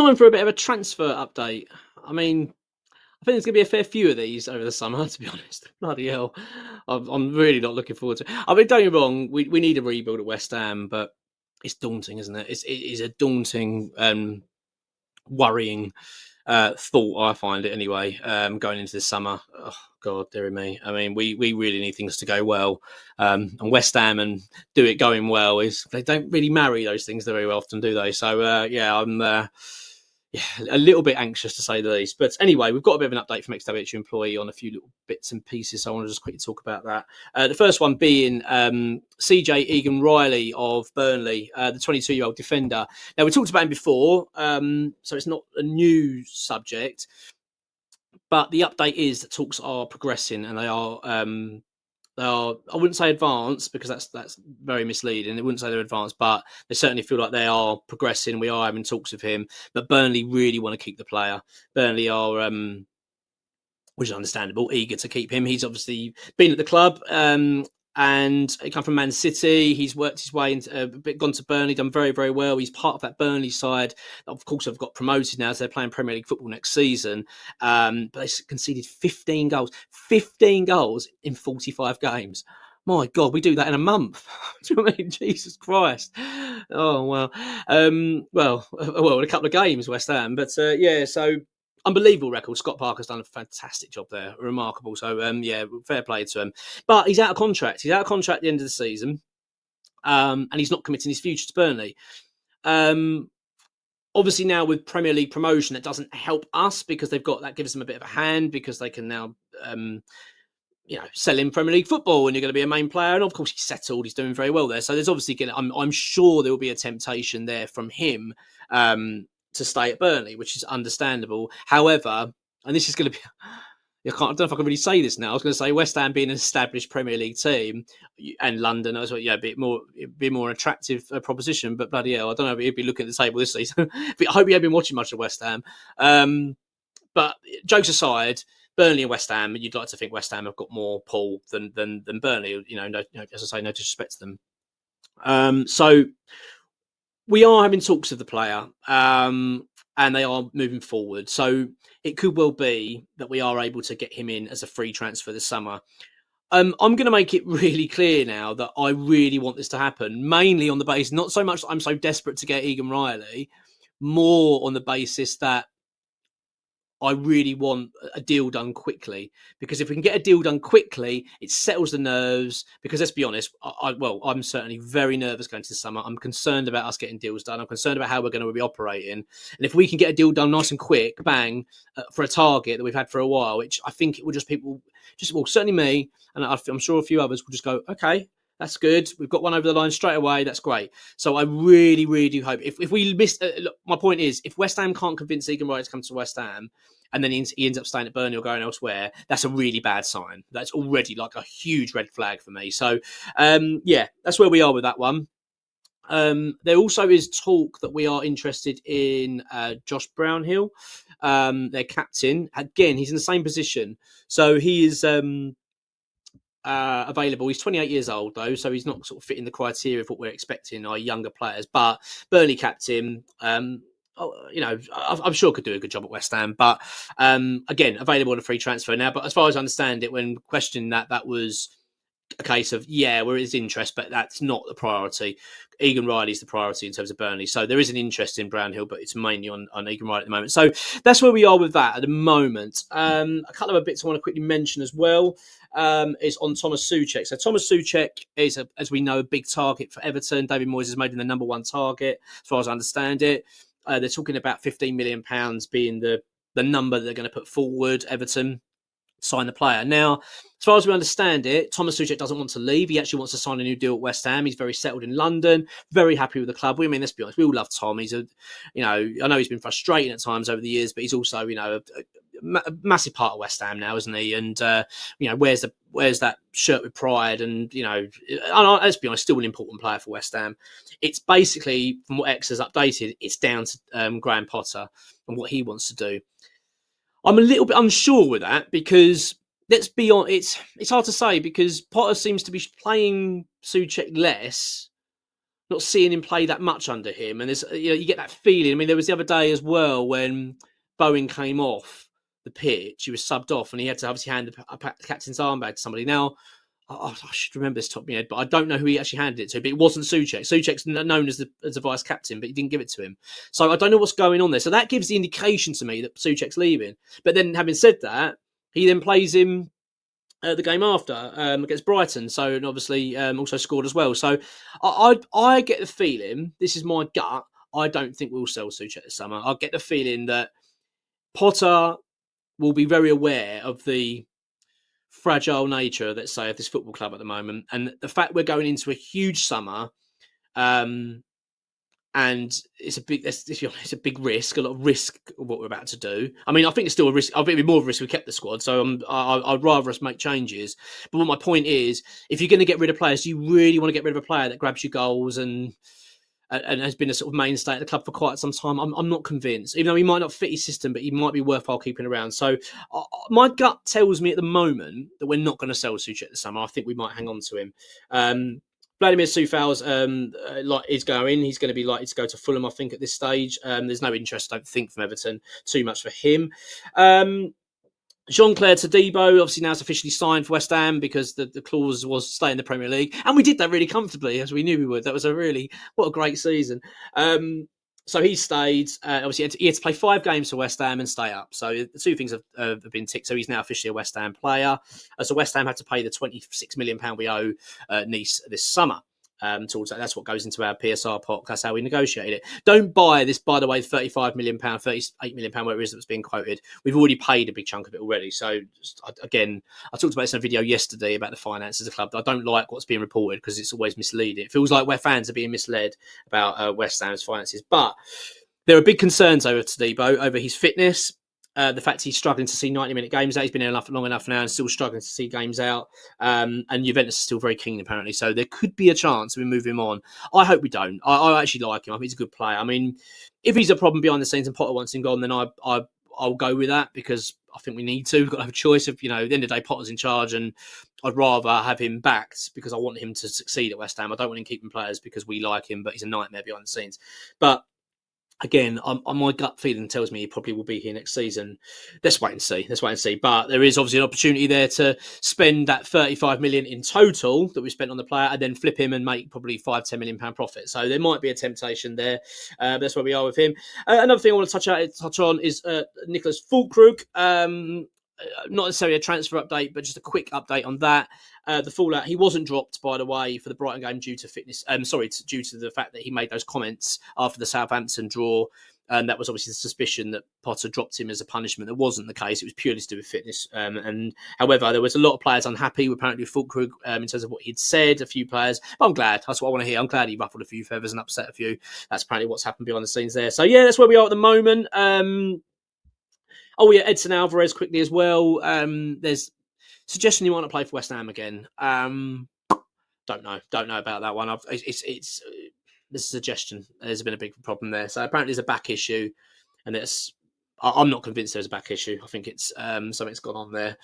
time for a bit of a transfer update. I mean, I think there's going to be a fair few of these over the summer, to be honest. Bloody hell. I'm really not looking forward to it. I mean, don't get me wrong, we need a rebuild at West Ham, but it's daunting, isn't it? It is a daunting, worrying thought, I find it anyway, going into this summer. Oh, God, dear me. I mean, we really need things to go well. And West Ham and do it going well they don't really marry those things very often, do they? So, I'm a little bit anxious to say the least. But anyway, we've got a bit of an update from ExWHUEmployee on a few little bits and pieces. So I want to just quickly talk about that. The first one being CJ Egan-Riley of Burnley, the 22-year-old defender. Now, we talked about him before, so it's not a new subject. But the update is that talks are progressing and they are, I wouldn't say advanced because that's very misleading. I wouldn't say they're advanced, but they certainly feel like they are progressing. We are having talks with him, but Burnley really want to keep the player. Burnley are, which is understandable, eager to keep him. He's obviously been at the club, and he come from Man City. He's worked his way into gone to Burnley, done very, very well. He's part of that Burnley side. Of course, they've got promoted now, so they're playing Premier League football next season. But they conceded 15 goals. 15 goals in 45 games. My God, we do that in a month. Do you know what I mean? Jesus Christ. Oh, well. A couple of games, West Ham. But, so unbelievable record. Scott Parker's done a fantastic job there. Remarkable. So, fair play to him. But he's out of contract. He's out of contract at the end of the season. And he's not committing his future to Burnley. Obviously, now with Premier League promotion, it doesn't help us because that gives them a bit of a hand because they can now, sell in Premier League football and you're going to be a main player. And of course, he's settled. He's doing very well there. So there's obviously I'm sure there will be a temptation there from him to stay at Burnley, which is understandable. However, and this is going to be, I don't know if I can really say this now. I was going to say West Ham being an established Premier League team and London as well, it'd be more attractive proposition. But bloody hell, I don't know if he'd be looking at the table this season. I hope he had been watching much of West Ham. But jokes aside, Burnley and West Ham, you'd like to think West Ham have got more pull than Burnley. As I say, no disrespect to them. So we are having talks of the player, and they are moving forward. So it could well be that we are able to get him in as a free transfer this summer. I'm going to make it really clear now that I really want this to happen, mainly on the basis, not so much that I'm so desperate to get Egan-Riley, more on the basis that I really want a deal done quickly, because if we can get a deal done quickly, it settles the nerves. Because let's be honest, I'm certainly very nervous going to the summer. I'm concerned about us getting deals done. I'm concerned about how we're going to be operating. And if we can get a deal done nice and quick, bang, for a target that we've had for a while, which I think it will certainly me, and I'm sure a few others will just go, okay, that's good. We've got one over the line straight away. That's great. So I really, really do hope if we miss. Look, my point is, if West Ham can't convince Egan-Riley to come to West Ham, and then he ends up staying at Burnley or going elsewhere, that's a really bad sign. That's already like a huge red flag for me. So, that's where we are with that one. There also is talk that we are interested in Josh Brownhill, their captain. Again, he's in the same position. So he is available. He's 28 years old, though, so he's not sort of fitting the criteria of what we're expecting our younger players. But Burnley captain, I'm sure could do a good job at West Ham. But again, available on a free transfer now. But as far as I understand it, when questioning that was a case of, where is interest, but that's not the priority. Egan-Riley is the priority in terms of Burnley. So there is an interest in Brownhill, but it's mainly on Egan-Riley at the moment. So that's where we are with that at the moment. A couple of bits I want to quickly mention as well is on Tomas Soucek. So Tomas Soucek is, as we know, a big target for Everton. David Moyes has made him the number one target, as far as I understand it. They're talking about £15 million being the number that they're going to put forward, Everton, sign the player. Now, as far as we understand it, Tomas Soucek doesn't want to leave. He actually wants to sign a new deal at West Ham. He's very settled in London, very happy with the club. Let's be honest, we all love Tom. He's I know he's been frustrating at times over the years, but he's also, a massive part of West Ham now, isn't he? And wears that shirt with pride. And let's be honest, still an important player for West Ham. It's basically, from what X has updated, it's down to Graham Potter and what he wants to do. I'm a little bit unsure with that because, let's be honest, it's hard to say because Potter seems to be playing Soucek less, not seeing him play that much under him. And there's, you get that feeling. I mean, there was the other day as well when Bowen came off the pitch, he was subbed off, and he had to obviously hand the captain's armbag to somebody. Now, I should remember this top of my head, but I don't know who he actually handed it to. But it wasn't Soucek. Soucek's known as the vice captain, but he didn't give it to him. So I don't know what's going on there. So that gives the indication to me that Soucek's leaving. But then, having said that, he then plays him the game after against Brighton. So, and obviously also scored as well. So I get the feeling, this is my gut, I don't think we'll sell Soucek this summer. I get the feeling that Potter will be very aware of the fragile nature, let's say, of this football club at the moment, and the fact we're going into a huge summer, and it's a big risk, a lot of risk of what we're about to do. I mean, I think it's still a risk. I think it'd be more of a risk if we kept the squad. So I'd rather us make changes. But what my point is, if you're going to get rid of players, you really want to get rid of a player that grabs your goals and has been a sort of mainstay at the club for quite some time. I'm not convinced, even though he might not fit his system, but he might be worthwhile keeping around. So my gut tells me at the moment that we're not going to sell Soucek this summer. I think we might hang on to him. Vladimir Soufal's is going. He's going to be likely to go to Fulham, I think, at this stage. There's no interest, I don't think, from Everton too much for him. Jean-Clair Todibo, obviously now it's officially signed for West Ham because the clause was stay in the Premier League. And we did that really comfortably, as we knew we would. That was what a great season. So he stayed. Obviously, he had to play 5 games for West Ham and stay up. So the two things have been ticked. So he's now officially a West Ham player. So West Ham had to pay the £26 million we owe Nice this summer. Towards that. That's what goes into our PSR pot. That's how we negotiated it. Don't buy this, by the way, £35 million, £38 million, whatever it is that's being quoted. We've already paid a big chunk of it already. So, again, I talked about this in a video yesterday about the finances of the club. I don't like what's being reported because it's always misleading. It feels like where fans are being misled about West Ham's finances. But there are big concerns over Todibo, over his fitness. The fact he's struggling to see 90-minute games out. He's been here long enough now and still struggling to see games out. And Juventus is still very keen, apparently. So there could be a chance we move him on. I hope we don't. I actually like him. I think he's a good player. I mean, if he's a problem behind the scenes and Potter wants him gone, then I'll go with that because I think we need to. We've got to have a choice. At the end of the day, Potter's in charge and I'd rather have him backed because I want him to succeed at West Ham. I don't want him keeping players because we like him, but he's a nightmare behind the scenes. But again, my gut feeling tells me he probably will be here next season. Let's wait and see. But there is obviously an opportunity there to spend that £35 million in total that we spent on the player and then flip him and make probably £5-10 million profit. So there might be a temptation there. That's where we are with him. Another thing I want to touch on is Nicholas Fulkrug. Not necessarily a transfer update, but just a quick update on that. The fallout, he wasn't dropped, by the way, for the Brighton game due to fitness. Due to the fact that he made those comments after the Southampton draw. And that was obviously the suspicion that Potter dropped him as a punishment. That wasn't the case. It was purely to do with fitness. And however, there was a lot of players unhappy apparently with Fulkrug in terms of what he'd said, a few players. But I'm glad. That's what I want to hear. I'm glad he ruffled a few feathers and upset a few. That's apparently what's happened behind the scenes there. So yeah, that's where we are at the moment. Edson Alvarez quickly as well. There's suggestion he might not play for West Ham again. Don't know about that one. It's a suggestion. There's been a big problem there. So apparently there's a back issue, and I'm not convinced there's a back issue. I think it's something's gone on there.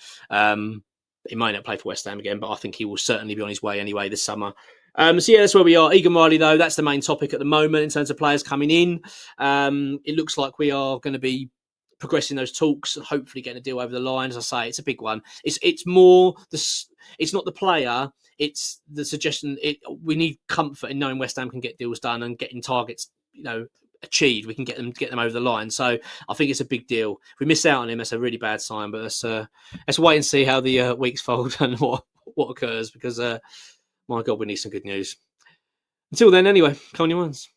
He might not play for West Ham again, but I think he will certainly be on his way anyway this summer. So yeah, that's where we are. Egan-Riley, though, that's the main topic at the moment in terms of players coming in. It looks like we are going to be progressing those talks and hopefully getting a deal over the line. As I say, it's a big one. It's more it's not the player, it's the suggestion. We need comfort in knowing West Ham can get deals done and getting targets, achieved. We can get them over the line. So I think it's a big deal. If we miss out on him, that's a really bad sign. But let's wait and see how the weeks fold and what occurs because my God, we need some good news. Until then, anyway, come on your ones.